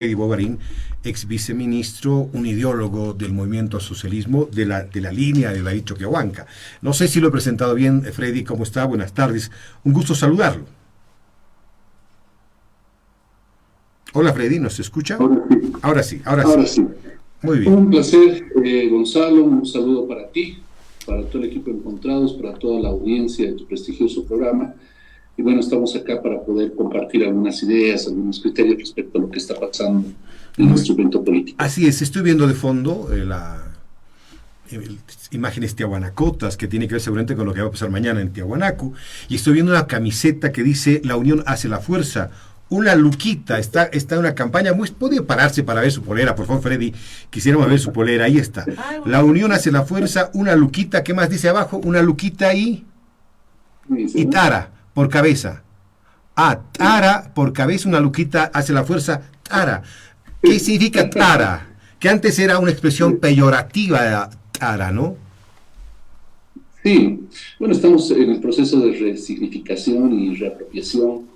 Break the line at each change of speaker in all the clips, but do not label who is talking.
Freddy Bogarín, ex viceministro, un ideólogo del movimiento al socialismo de la línea de David Choquehuanca. No sé si lo he presentado bien, Freddy, ¿cómo está? Buenas tardes, un gusto saludarlo. Hola Freddy, ¿nos escucha?
Ahora sí,
Ahora sí, ahora sí.
ahora sí.
Muy bien.
Un placer, Gonzalo, un saludo para ti, para todo el equipo de Encontrados, para toda la audiencia de tu prestigioso programa. Y bueno, estamos acá para poder compartir algunas ideas, algunos criterios respecto a lo que está pasando en
Muy,
nuestro evento político.
así es, estoy viendo de fondo imágenes tiahuanacotas que tiene que ver seguramente con lo que va a pasar mañana en Tiahuanaco, y estoy viendo una camiseta que dice la unión hace la fuerza, una luquita, está en una campaña muy... ¿Puede pararse para ver su polera, por favor, Freddy? Quisiéramos ver su polera, ahí está. La unión hace la fuerza, una luquita, ¿qué más dice abajo? Una luquita y
¿No?
tara, por cabeza. Ah, tara, por cabeza, una luquita hace la fuerza, tara. ¿Qué significa tara? Que antes era una expresión peyorativa, tara, ¿no?
Sí, bueno, estamos en el proceso de resignificación y reapropiación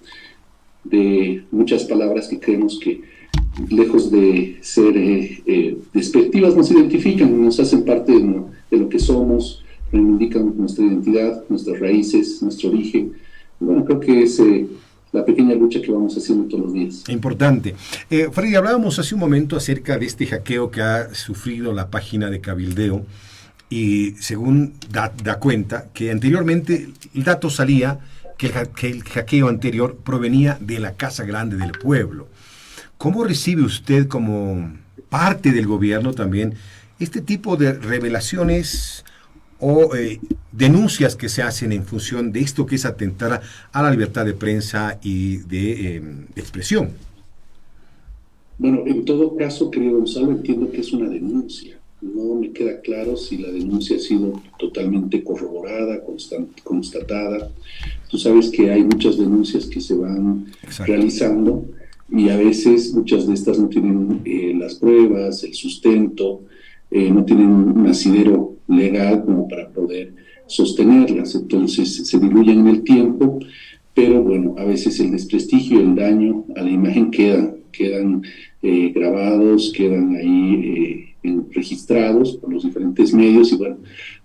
de muchas palabras que creemos que, lejos de ser despectivas, nos identifican, nos hacen parte de lo que somos, reivindican nuestra identidad, nuestras raíces, nuestro origen. Y bueno, creo que es la pequeña lucha que vamos haciendo todos los días.
Importante. Freddy, hablábamos hace un momento acerca de este hackeo que ha sufrido la página de Cabildeo, y según da cuenta que anteriormente el dato salía que el hackeo anterior provenía de la Casa Grande del Pueblo. ¿Cómo recibe usted como parte del gobierno también este tipo de revelaciones o denuncias que se hacen en función de esto que es atentar a la libertad de prensa y de expresión?
Bueno, en todo caso, querido Gonzalo, entiendo que es una denuncia. No me queda claro si la denuncia ha sido totalmente corroborada, constatada. Tú sabes que hay muchas denuncias que se van
Exacto.
realizando y a veces muchas de estas no tienen las pruebas, el sustento, no tienen un asidero legal como para poder sostenerlas. Entonces se diluyen en el tiempo, pero bueno, a veces el desprestigio y el daño a la imagen quedan grabados, quedan ahí registrados por los diferentes medios y bueno,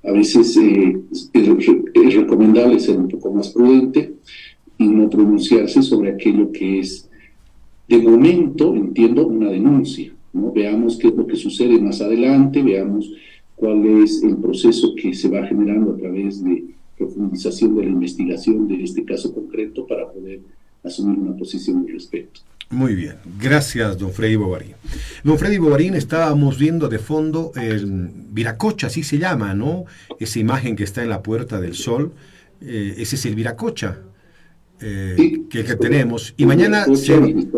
a veces es recomendable ser un poco más prudente y no pronunciarse sobre aquello que es, de momento, entiendo, una denuncia, ¿no? Veamos qué es lo que sucede más adelante, veamos cuál es el proceso que se va generando a través de profundización de la investigación de este caso concreto para poder asumir una posición al respecto.
Muy bien, gracias, don Freddy Bogarín. Don Freddy Bogarín, estábamos viendo de fondo el Viracocha, así se llama, ¿no? Esa imagen que está en la Puerta del Sol, ese es el Viracocha
Sí,
que
es correcto.
tenemos. Y
Es Viracocha y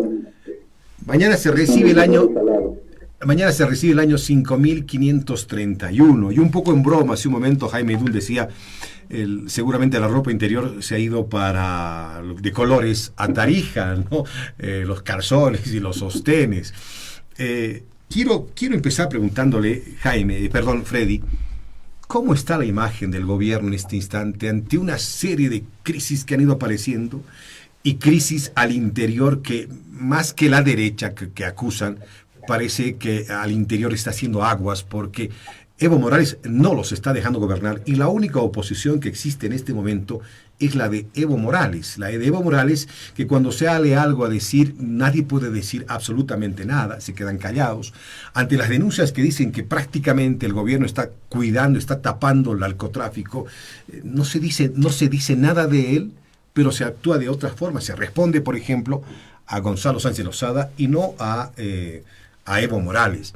mañana se
están
recibe
los
el año
cerrados al lado.
Mañana se recibe el año 5531. Y un poco en broma, hace un momento Jaime Dun decía, seguramente la ropa interior se ha ido de colores a Tarija, ¿no? Los calzones y los sostenes. Quiero empezar preguntándole, Jaime, perdón, Freddy, ¿cómo está la imagen del gobierno en este instante ante una serie de crisis que han ido apareciendo y crisis al interior que, más que la derecha que acusan, parece que al interior está haciendo aguas porque Evo Morales no los está dejando gobernar y la única oposición que existe en este momento es la de Evo Morales. La de Evo Morales que cuando sale algo a decir nadie puede decir absolutamente nada, se quedan callados ante las denuncias que dicen que prácticamente el gobierno está cuidando, está tapando el narcotráfico. No se dice nada de él, pero se actúa de otra forma. Se responde, por ejemplo, a Gonzalo Sánchez Lozada y no a Evo Morales.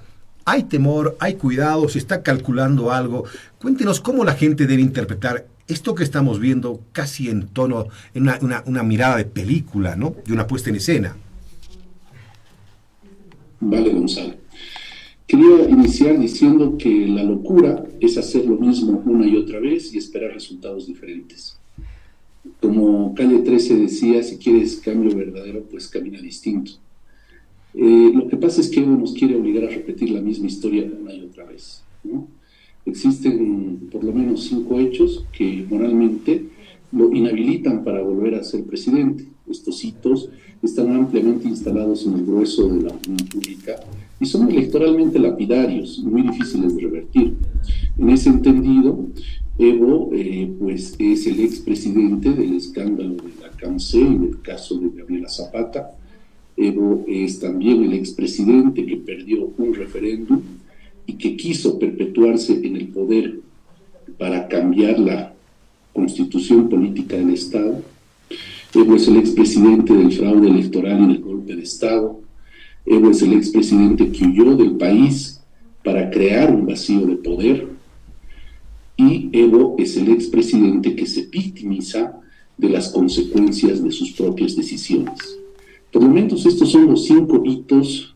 Hay temor, hay cuidado, se está calculando algo. Cuéntenos cómo la gente debe interpretar esto que estamos viendo casi en tono, en una mirada de película, ¿no? De una puesta en escena.
Vale, Gonzalo. Quería iniciar diciendo que la locura es hacer lo mismo una y otra vez y esperar resultados diferentes. Como Calle 13 decía, si quieres cambio verdadero, pues camina distinto. Lo que pasa es que Evo nos quiere obligar a repetir la misma historia una y otra vez, ¿no? Existen por lo menos 5 hechos que moralmente lo inhabilitan para volver a ser presidente. estos hitos están ampliamente instalados en el grueso de la opinión pública y son electoralmente lapidarios, muy difíciles de revertir. En ese entendido, Evo pues es el expresidente del escándalo de la CAMC y del caso de Gabriela Zapata. Evo es también el expresidente que perdió un referéndum y que quiso perpetuarse en el poder para cambiar la constitución política del Estado. Evo es el expresidente del fraude electoral y del golpe de Estado. Evo es el expresidente que huyó del país para crear un vacío de poder. Y Evo es el expresidente que se victimiza de las consecuencias de sus propias decisiones. Por lo menos estos son los 5 hitos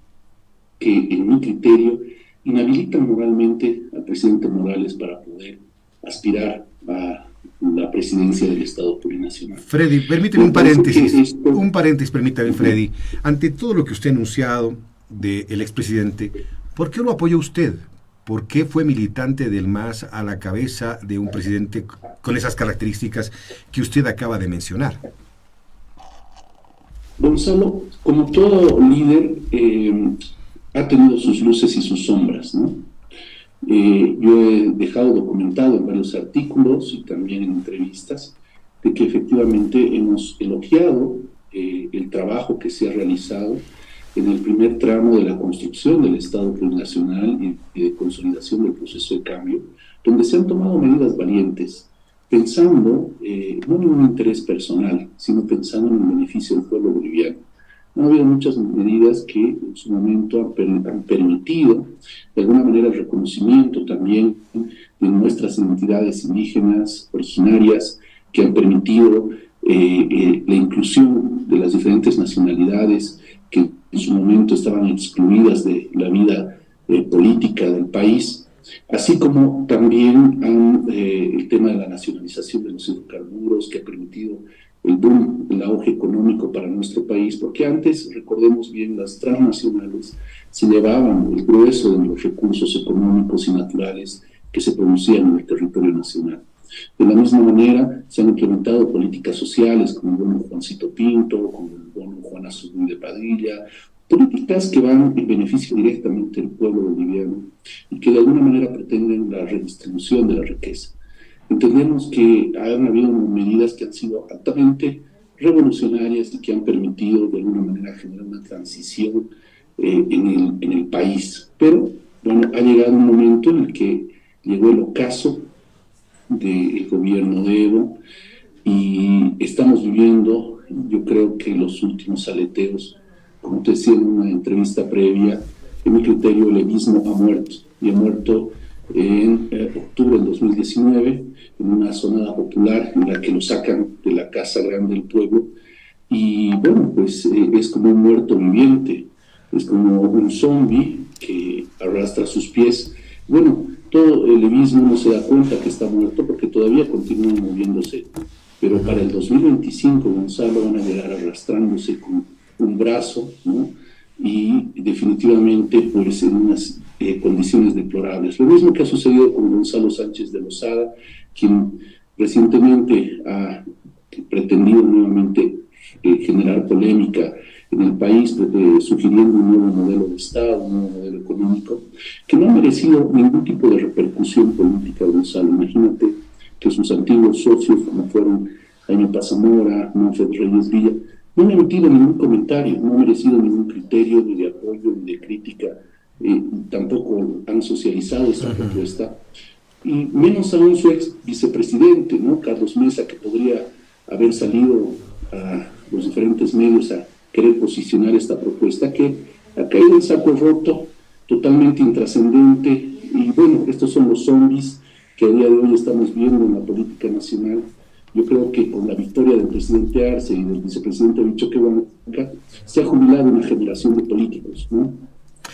que, en mi criterio, inhabilitan moralmente al presidente Morales para poder aspirar a la presidencia del Estado plurinacional.
Freddy, permíteme un paréntesis. Un paréntesis, permítame, Freddy. Ante todo lo que usted ha anunciado del expresidente, ¿por qué lo apoyó usted? ¿Por qué fue militante del MAS a la cabeza de un presidente con esas características que usted acaba de mencionar?
Gonzalo, como todo líder, ha tenido sus luces y sus sombras, ¿no? Yo he dejado documentado en varios artículos y también en entrevistas de que efectivamente hemos elogiado el trabajo que se ha realizado en el primer tramo de la construcción del Estado plurinacional y de consolidación del proceso de cambio, donde se han tomado medidas valientes, pensando no en un interés personal, sino pensando en el beneficio del pueblo boliviano. Ha habido muchas medidas que en su momento han permitido, de alguna manera, el reconocimiento también de nuestras identidades indígenas originarias, que han permitido la inclusión de las diferentes nacionalidades que en su momento estaban excluidas de la vida política del país, así como también el tema de la nacionalización de los hidrocarburos, que ha permitido el boom, el auge económico para nuestro país, porque antes, recordemos bien, las transnacionales se llevaban el grueso de los recursos económicos y naturales que se producían en el territorio nacional. De la misma manera, se han implementado políticas sociales como el bono Juancito Pinto, como el bono Juana Zurduy de Padilla, políticas que van en beneficio directamente del pueblo boliviano y que de alguna manera pretenden la redistribución de la riqueza. Entendemos que han habido medidas que han sido altamente revolucionarias y que han permitido de alguna manera generar una transición en el país. Pero, bueno, ha llegado un momento en el que llegó el ocaso del gobierno de Evo y estamos viviendo, yo creo que los últimos aleteos, como te decía en una entrevista previa, en mi criterio el evismo ha muerto, y ha muerto en octubre del 2019, en una sonada popular en la que lo sacan de la Casa Grande del Pueblo, y bueno, pues es como un muerto viviente, es como un zombie que arrastra sus pies. Bueno, todo el evismo no se da cuenta que está muerto porque todavía continúa moviéndose, pero para el 2025, Gonzalo, van a llegar arrastrándose con un brazo, ¿no? Y definitivamente pues en unas condiciones deplorables. Lo mismo que ha sucedido con Gonzalo Sánchez de Lozada, quien recientemente ha pretendido nuevamente generar polémica en el país, sugiriendo un nuevo modelo de Estado, un nuevo modelo económico, que no ha merecido ningún tipo de repercusión política, Gonzalo. Imagínate que sus antiguos socios, como fueron Jaime Pazamora, Manfred Reyes Villa, no han emitido ningún comentario, no han merecido ningún criterio ni de apoyo ni de crítica, tampoco han socializado esta propuesta, y menos aún su ex vicepresidente, ¿no? Carlos Mesa, que podría haber salido a los diferentes medios a querer posicionar esta propuesta, que ha caído en saco roto, totalmente intrascendente, y bueno, estos son los zombies que a día de hoy estamos viendo en la política nacional. Yo creo que con la victoria del presidente Arce y del vicepresidente Bicho Quehuanca se ha jubilado una generación de políticos, ¿no?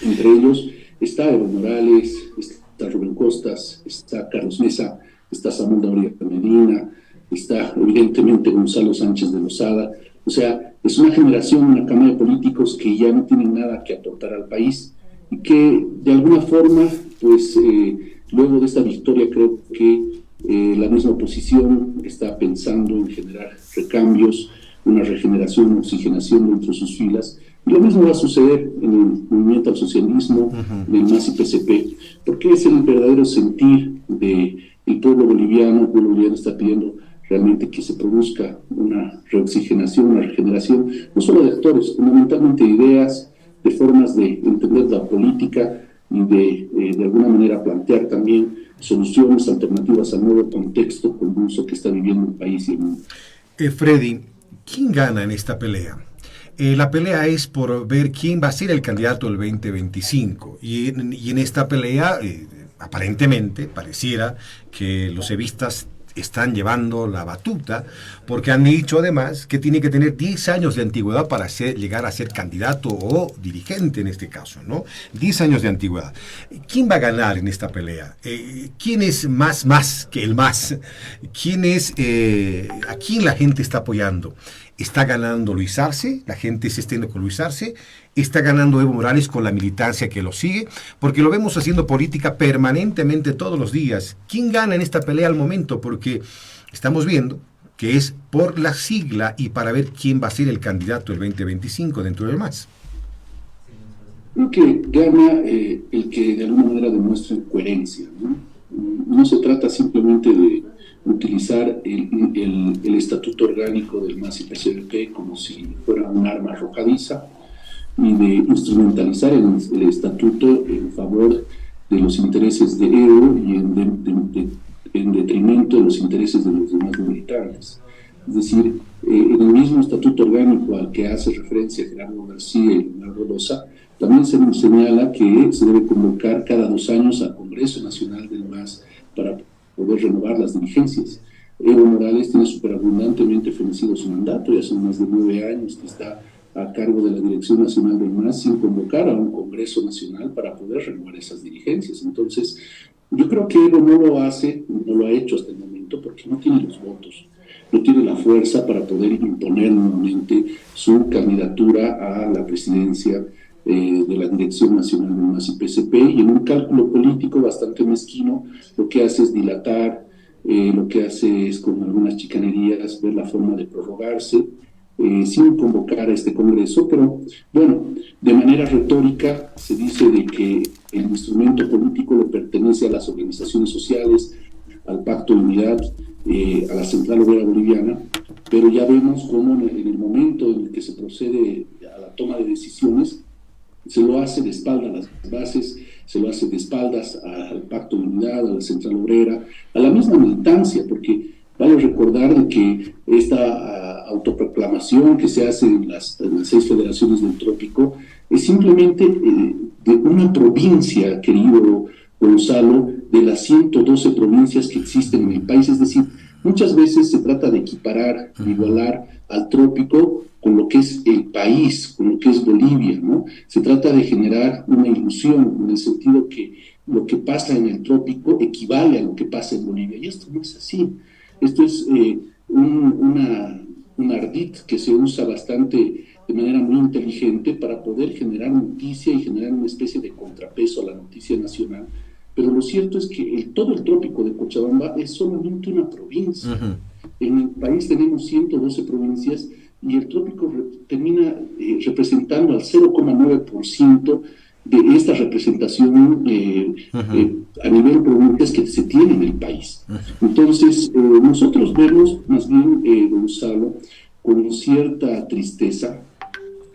Entre ellos está Evo Morales, está Rubén Costas, está Carlos Mesa, está Samuel Dauria Medina, está evidentemente Gonzalo Sánchez de Lozada. O sea, es una generación, una cama de políticos que ya no tienen nada que aportar al país y que de alguna forma, pues luego de esta victoria creo que la misma oposición está pensando en generar recambios una regeneración, una oxigenación dentro de sus filas. Y lo mismo va a suceder en el movimiento al socialismo, en el MAS y PCP, porque es el verdadero sentir del pueblo boliviano. El pueblo boliviano está pidiendo realmente que se produzca una reoxigenación, una regeneración, no solo de actores, fundamentalmente de ideas, de formas de entender la política y de alguna manera plantear también soluciones alternativas al nuevo contexto convulso que está viviendo el país y el mundo.
Freddy, ¿quién gana en esta pelea? La pelea es por ver quién va a ser el candidato del 2025 y en esta pelea aparentemente pareciera que los evistas están llevando la batuta, porque han dicho además que tiene que tener 10 años de antigüedad para llegar a ser candidato o dirigente en este caso, ¿no? 10 años de antigüedad. ¿Quién va a ganar en esta pelea? ¿Quién es más que el más? ¿Quién es, a quién la gente está apoyando? ¿Está ganando Luis Arce? ¿La gente se extiende con Luis Arce? ¿Está ganando Evo Morales con la militancia que lo sigue? Porque lo vemos haciendo política permanentemente todos los días. ¿Quién gana en esta pelea al momento? Porque estamos viendo que es por la sigla y para ver quién va a ser el candidato del 2025 dentro del MAS.
Creo que gana el que de alguna manera demuestre coherencia, ¿no? No se trata simplemente de utilizar el estatuto orgánico del MAS y PCP como si fuera un arma arrojadiza y de instrumentalizar el estatuto en favor de los intereses de Evo y en detrimento de los intereses de los demás militantes. Es decir, en el mismo estatuto orgánico al que hace referencia Gerardo García y Leonardo Loza, también se señala que se debe convocar cada 2 años al Congreso Nacional del MAS para poder renovar las dirigencias. Evo Morales tiene superabundantemente fenecido su mandato, ya son más de 9 años que está a cargo de la Dirección Nacional del MAS sin convocar a un Congreso Nacional para poder renovar esas dirigencias. Entonces, yo creo que Evo no lo hace, no lo ha hecho hasta el momento porque no tiene los votos, no tiene la fuerza para poder imponer nuevamente su candidatura a la presidencia de la Dirección Nacional del MAS y PCP, y en un cálculo político bastante mezquino lo que hace es dilatar, lo que hace es con algunas chicanerías ver la forma de prorrogarse sin convocar a este Congreso, pero bueno, de manera retórica se dice de que el instrumento político le pertenece a las organizaciones sociales, al Pacto de Unidad, a la Central Obrera Boliviana, pero ya vemos cómo en el momento en el que se procede a la toma de decisiones, se lo hace de espaldas a las bases, se lo hace de espaldas al Pacto de Unidad, a la Central Obrera, a la misma militancia, porque vale recordar que esta autoproclamación que se hace en las 6 federaciones del trópico es simplemente de una provincia, querido Gonzalo, de las 112 provincias que existen en el país. Es decir, muchas veces se trata de equiparar, de igualar al trópico con lo que es el país, con lo que es Bolivia, ¿no? Se trata de generar una ilusión en el sentido que lo que pasa en el trópico equivale a lo que pasa en Bolivia, y esto no es así. Esto es un ardid que se usa bastante de manera muy inteligente para poder generar noticia y generar una especie de contrapeso a la noticia nacional. Pero lo cierto es que todo el trópico de Cochabamba es solamente una provincia. Uh-huh. En el país tenemos 112 provincias y el trópico termina representando al 0,9% de esta representación a nivel provincias que se tiene en el país. Uh-huh. Entonces, nosotros vemos más bien, Gonzalo, con cierta tristeza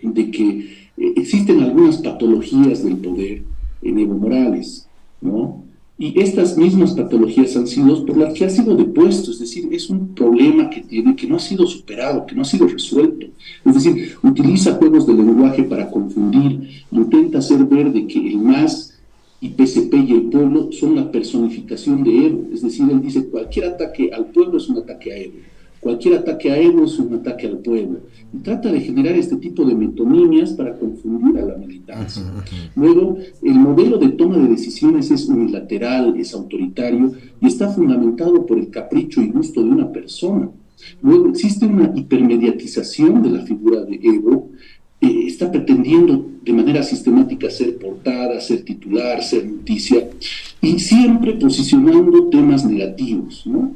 de que existen algunas patologías del poder en Evo Morales, ¿no? Y estas mismas patologías han sido por las que ha sido depuesto, es decir, es un problema que tiene, que no ha sido superado, que no ha sido resuelto. Es decir, utiliza juegos de lenguaje para confundir, intenta hacer ver de que el MAS y PCP y el pueblo son la personificación de Evo. Es decir, él dice, cualquier ataque al pueblo es un ataque a Evo. Cualquier ataque a Evo es un ataque al pueblo. Y trata de generar este tipo de metonimias para confundir a la militancia. Luego, el modelo de toma de decisiones es unilateral, es autoritario y está fundamentado por el capricho y gusto de una persona. Luego, existe una hipermediatización de la figura de Evo. Está pretendiendo de manera sistemática ser portada, ser titular, ser noticia, y siempre posicionando temas negativos, ¿no?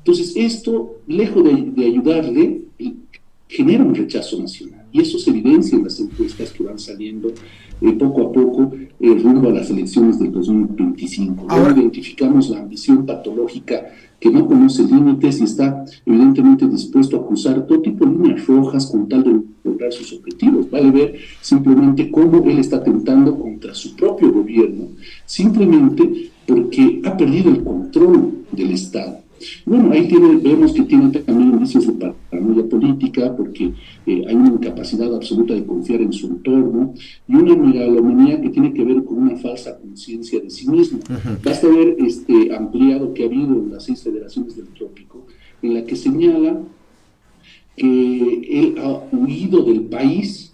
Entonces, esto, lejos de ayudarle, genera un rechazo nacional. Y eso se evidencia en las encuestas que van saliendo poco a poco rumbo a las elecciones del 2025. Ahora identificamos la ambición patológica que no conoce límites y está evidentemente dispuesto a cruzar todo tipo de líneas rojas con tal de lograr sus objetivos. Vale ver simplemente cómo él está atentando contra su propio gobierno, simplemente porque ha perdido el control del Estado. Bueno, ahí vemos que tiene también indicios de paranoia política, porque hay una incapacidad absoluta de confiar en su entorno y una megalomanía que tiene que ver con una falsa conciencia de sí mismo. Basta ver ampliado que ha habido en las 6 federaciones del trópico, en la que señala que él ha huido del país,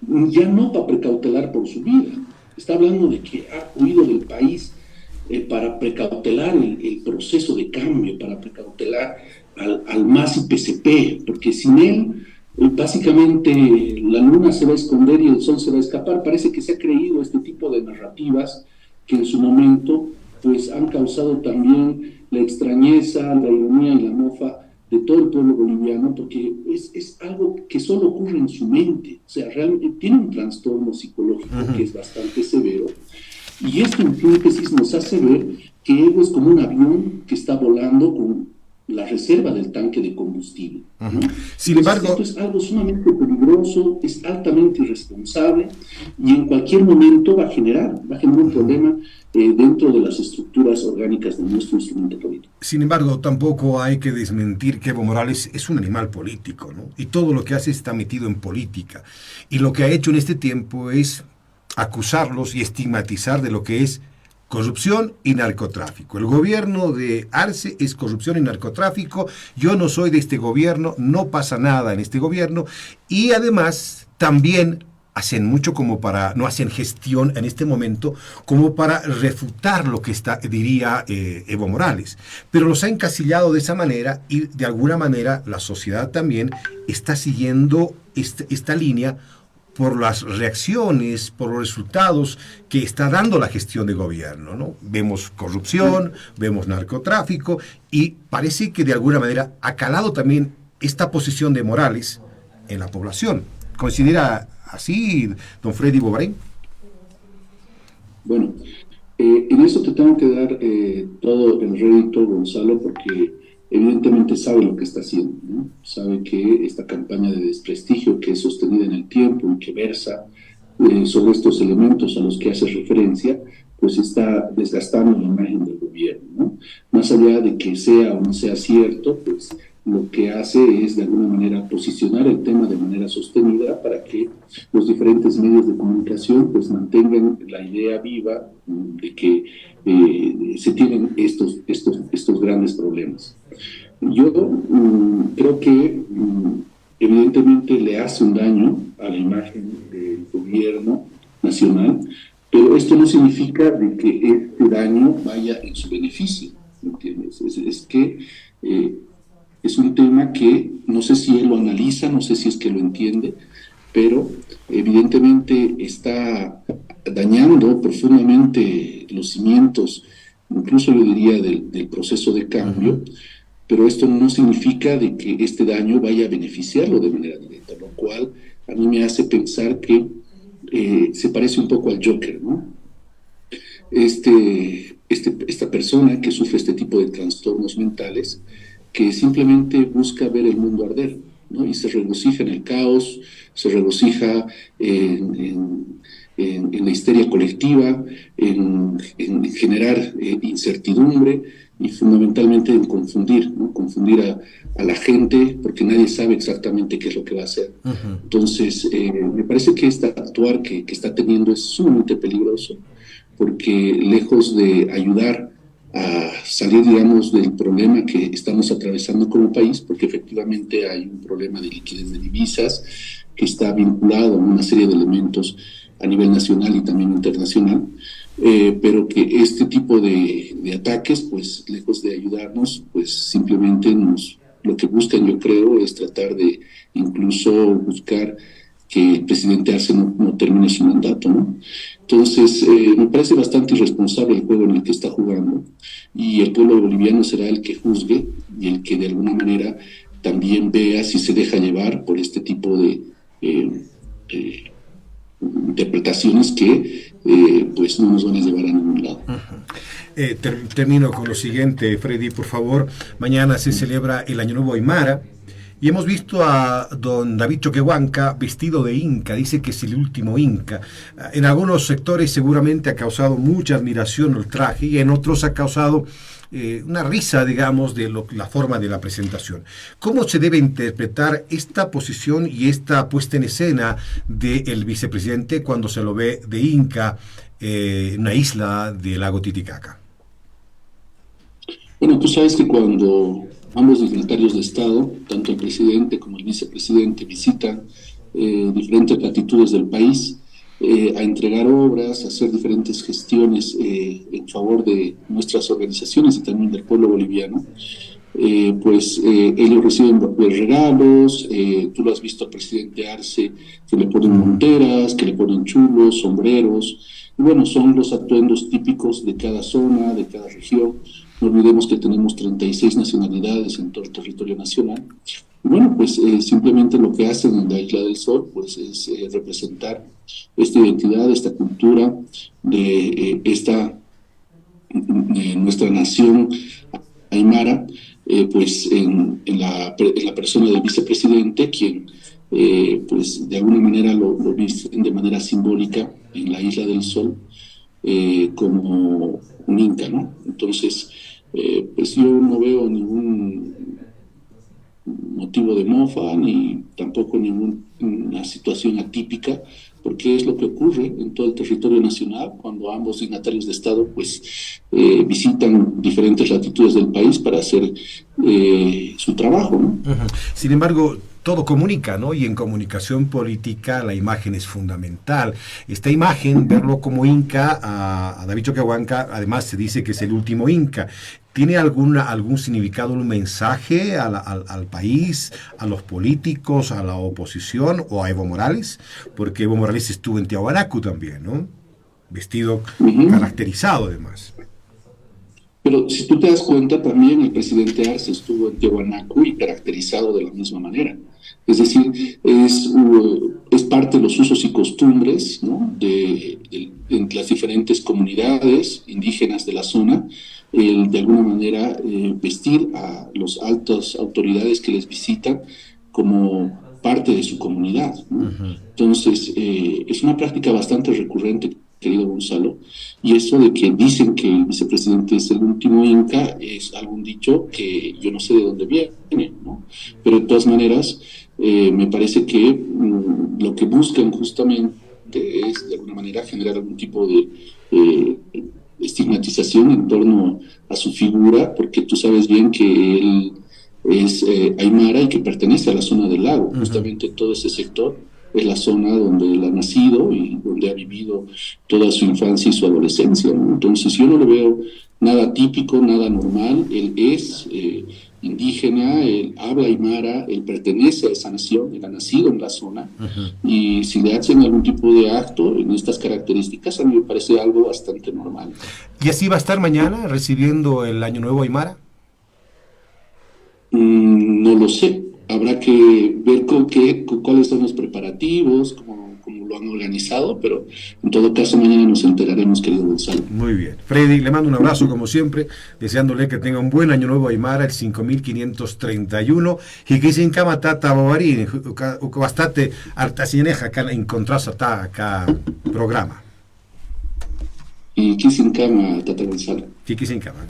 ya no para precautelar por su vida, está hablando de que ha huido del país para precautelar el proceso de cambio, para precautelar al MAS y PCP, porque sin él básicamente la luna se va a esconder y el sol se va a escapar. Parece que se ha creído este tipo de narrativas que en su momento pues han causado también la extrañeza, la ironía y la mofa de todo el pueblo boliviano, porque es algo que solo ocurre en su mente, o sea, realmente tiene un trastorno psicológico que es bastante severo. Y esto en síntesis nos hace ver que Evo es como un avión que está volando con la reserva del tanque de combustible, ¿no?
Sin embargo,
esto es algo sumamente peligroso, es altamente irresponsable y en cualquier momento va a generar un problema dentro de las estructuras orgánicas de nuestro instrumento político.
Sin embargo, tampoco hay que desmentir que Evo Morales es un animal político, ¿no? Y todo lo que hace está metido en política. Y lo que ha hecho en este tiempo es acusarlos y estigmatizar de lo que es corrupción y narcotráfico. El gobierno de Arce es corrupción y narcotráfico. Yo no soy de este gobierno, no pasa nada en este gobierno. Y además también hacen mucho no hacen gestión en este momento como para refutar lo que diría Evo Morales. Pero los ha encasillado de esa manera y de alguna manera la sociedad también está siguiendo esta línea por las reacciones, por los resultados que está dando la gestión de gobierno, ¿no? Vemos corrupción, vemos narcotráfico, y parece que de alguna manera ha calado también esta posición de Morales en la población. ¿Considera así, don Freddy Bobarén?
Bueno, en eso te tengo que dar todo el rédito, Gonzalo, porque evidentemente sabe lo que está haciendo, ¿no? Sabe que esta campaña de desprestigio que es sostenida en el tiempo y que versa sobre estos elementos a los que hace referencia, pues está desgastando la imagen del gobierno, ¿no? Más allá de que sea o no sea cierto, pues lo que hace es de alguna manera posicionar el tema de manera sostenida para que los diferentes medios de comunicación pues mantengan la idea viva de que se tienen estos grandes problemas. Yo creo que evidentemente le hace un daño a la imagen del gobierno nacional, pero esto no significa de que este daño vaya en su beneficio, ¿entiendes? Es que es un tema que no sé si él lo analiza, no sé si es que lo entiende, pero evidentemente está dañando profundamente los cimientos, incluso yo diría del proceso de cambio, pero esto no significa de que este daño vaya a beneficiarlo de manera directa, lo cual a mí me hace pensar que se parece un poco al Joker, ¿no? Esta persona que sufre este tipo de trastornos mentales, que simplemente busca ver el mundo arder, ¿no? Y se regocija en el caos, se regocija en la histeria colectiva, en generar incertidumbre y fundamentalmente en confundir, ¿no? Confundir a la gente porque nadie sabe exactamente qué es lo que va a hacer. Entonces, me parece que este actuar que está teniendo es sumamente peligroso porque lejos de ayudar a salir, digamos, del problema que estamos atravesando como país, porque efectivamente hay un problema de liquidez de divisas que está vinculado a una serie de elementos a nivel nacional y también internacional, pero que este tipo de ataques, pues lejos de ayudarnos, pues simplemente lo que buscan, yo creo, es tratar de incluso buscar que el presidente Arce no termine su mandato, ¿no? Entonces, me parece bastante irresponsable el juego en el que está jugando y el pueblo boliviano será el que juzgue y el que de alguna manera también vea si se deja llevar por este tipo de interpretaciones que pues no nos van a llevar a ningún lado.
Termino con lo siguiente, Freddy, por favor. Mañana se celebra el Año Nuevo Aymara y hemos visto a don David Choquehuanca vestido de inca. Dice que es el último inca. En algunos sectores seguramente ha causado mucha admiración el traje y en otros ha causado una risa, digamos, de la forma de la presentación. ¿Cómo se debe interpretar esta posición y esta puesta en escena del vicepresidente cuando se lo ve de inca en una isla del lago Titicaca?
Bueno, tú sabes que cuando ambos dignatarios de Estado, tanto el presidente como el vicepresidente, visitan diferentes latitudes del país, a entregar obras, a hacer diferentes gestiones en favor de nuestras organizaciones y también del pueblo boliviano, ellos reciben regalos, tú lo has visto al presidente Arce, que le ponen monteras, que le ponen chulos, sombreros, y bueno, son los atuendos típicos de cada zona, de cada región. No olvidemos que tenemos 36 nacionalidades en todo el territorio nacional. Y bueno, pues simplemente lo que hacen en la Isla del Sol pues es representar esta identidad, esta cultura de nuestra nación aymara, pues en la persona del vicepresidente, quien pues de alguna manera lo visten de manera simbólica en la Isla del Sol como un inca, ¿no? Entonces, pues yo no veo ningún motivo de mofa ni tampoco ninguna situación atípica, porque es lo que ocurre en todo el territorio nacional cuando ambos dignatarios de Estado pues visitan diferentes latitudes del país para hacer su trabajo, ¿no?
Sin embargo, todo comunica, ¿no? Y en comunicación política la imagen es fundamental. Esta imagen, verlo como inca, a David Choquehuanca, además se dice que es el último inca. ¿Tiene algún significado, un mensaje al país, a los políticos, a la oposición o a Evo Morales? Porque Evo Morales estuvo en Tiahuanaco también, ¿no? Vestido, caracterizado además.
Pero si tú te das cuenta, también el presidente Arce estuvo en Tiahuanaco y caracterizado de la misma manera. Es decir, es parte de los usos y costumbres, ¿no? de las diferentes comunidades indígenas de la zona, de alguna manera vestir a las altas autoridades que les visitan como parte de su comunidad, ¿no? Entonces, es una práctica bastante recurrente, querido Gonzalo, y eso de que dicen que el vicepresidente es el último inca es algún dicho que yo no sé de dónde viene, ¿no? Pero de todas maneras, me parece que lo que buscan justamente es de alguna manera generar algún tipo de estigmatización en torno a su figura, porque tú sabes bien que él es aymara y que pertenece a la zona del lago. Justamente todo ese sector es la zona donde él ha nacido y donde ha vivido toda su infancia y su adolescencia, ¿no? Entonces yo no le veo nada típico, nada normal. Él es indígena, él habla aymara, él pertenece a esa nación, él ha nacido en la zona, y si le hacen algún tipo de acto en estas características, a mí me parece algo bastante normal.
¿Y así va a estar mañana recibiendo el Año Nuevo aymara?
No lo sé. Habrá que ver cuáles son los preparativos, cómo lo han organizado, pero en todo caso mañana nos enteraremos, querido Gonzalo.
Muy bien. Freddy, le mando un abrazo como siempre, deseándole que tenga un buen año nuevo aymara, el 5531, y que sin cama tata babarín, bastante artasineja acá encontrás acá programa.
Y que sin cama, tata Gonzalo.
Que sin cama.